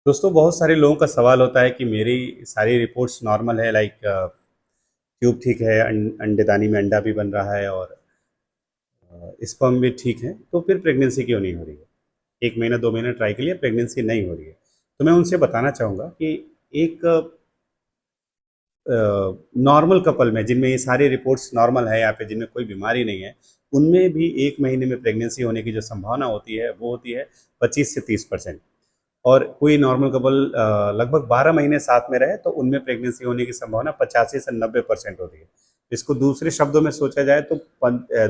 दोस्तों, बहुत सारे लोगों का सवाल होता है कि मेरी सारी रिपोर्ट्स नॉर्मल है, लाइक ट्यूब ठीक है, अंडेदानी में अंडा भी बन रहा है और स्पर्म भी ठीक है, तो फिर प्रेगनेंसी क्यों नहीं हो रही है? 1 महीना 2 महीना ट्राई के लिए प्रेगनेंसी नहीं हो रही है। तो मैं उनसे बताना चाहूँगा कि एक नॉर्मल कपल में जिनमें ये सारी रिपोर्ट्स नॉर्मल है या फिर जिनमें कोई बीमारी नहीं है, उनमें भी 1 महीने में प्रेगनेंसी होने की जो संभावना होती है, वो होती है 25 से 30%। और कोई नॉर्मल कपल लगभग 12 महीने साथ में रहे तो उनमें प्रेगनेंसी होने की संभावना 85 से 90% होती है। इसको दूसरे शब्दों में सोचा जाए तो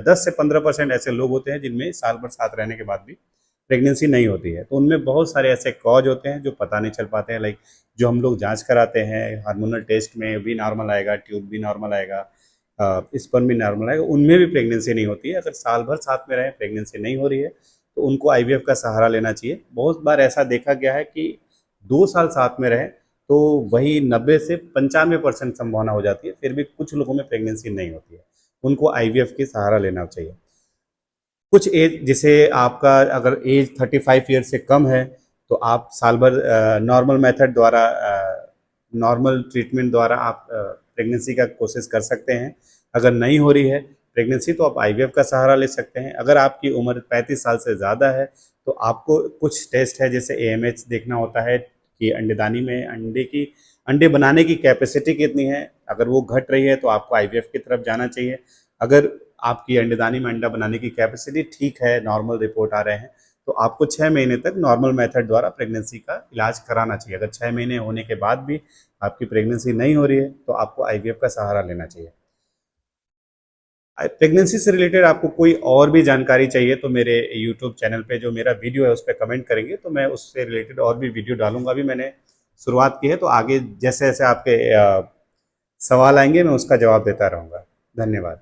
10 से 15% ऐसे लोग होते हैं जिनमें साल भर साथ रहने के बाद भी प्रेगनेंसी नहीं होती है। तो उनमें बहुत सारे ऐसे कॉज होते हैं जो पता नहीं चल पाते हैं, लाइक जो हम लोग जांच कराते हैं हार्मोनल टेस्ट में भी नॉर्मल आएगा, ट्यूब भी नॉर्मल आएगा, स्पर्म भी नॉर्मल आएगा, उनमें भी प्रेगनेंसी नहीं होती है। अगर साल भर साथ में रहें प्रेगनेंसी नहीं हो रही है तो उनको आईवीएफ का सहारा लेना चाहिए। बहुत बार ऐसा देखा गया है कि 2 साल साथ में रहे तो वही 90 से 95% संभावना हो जाती है, फिर भी कुछ लोगों में प्रेगनेंसी नहीं होती है। उनको आईवीएफ की सहारा लेना चाहिए। कुछ एज, जैसे आपका अगर एज 35 ईयर से कम है तो आप साल भर नॉर्मल मेथड द्वारा, नॉर्मल ट्रीटमेंट द्वारा आप प्रेगनेंसी का कोशिश कर सकते हैं। अगर नहीं हो रही है प्रेगनेंसी तो आप आईवीएफ का सहारा ले सकते हैं। अगर आपकी उम्र 35 साल से ज़्यादा है तो आपको कुछ टेस्ट है, जैसे एएमएच देखना होता है कि अंडेदानी में अंडे बनाने की कैपेसिटी कितनी है। अगर वो घट रही है तो आपको आईवीएफ की तरफ जाना चाहिए। अगर आपकी अंडेदानी में अंडा बनाने की कैपेसिटी ठीक है, नॉर्मल रिपोर्ट आ रहे हैं, तो आपको 6 महीने तक नॉर्मल मेथड द्वारा प्रेगनेंसी का इलाज कराना चाहिए। अगर 6 महीने होने के बाद भी आपकी प्रेगनेंसी नहीं हो रही है तो आपको आईवीएफ का सहारा लेना चाहिए। प्रेगनेंसी से रिलेटेड आपको कोई और भी जानकारी चाहिए तो मेरे यूट्यूब चैनल पे जो मेरा वीडियो है उस पर कमेंट करेंगे तो मैं उससे रिलेटेड और भी वीडियो डालूंगा। अभी मैंने शुरुआत की है तो आगे जैसे जैसे आपके सवाल आएंगे मैं उसका जवाब देता रहूँगा। धन्यवाद।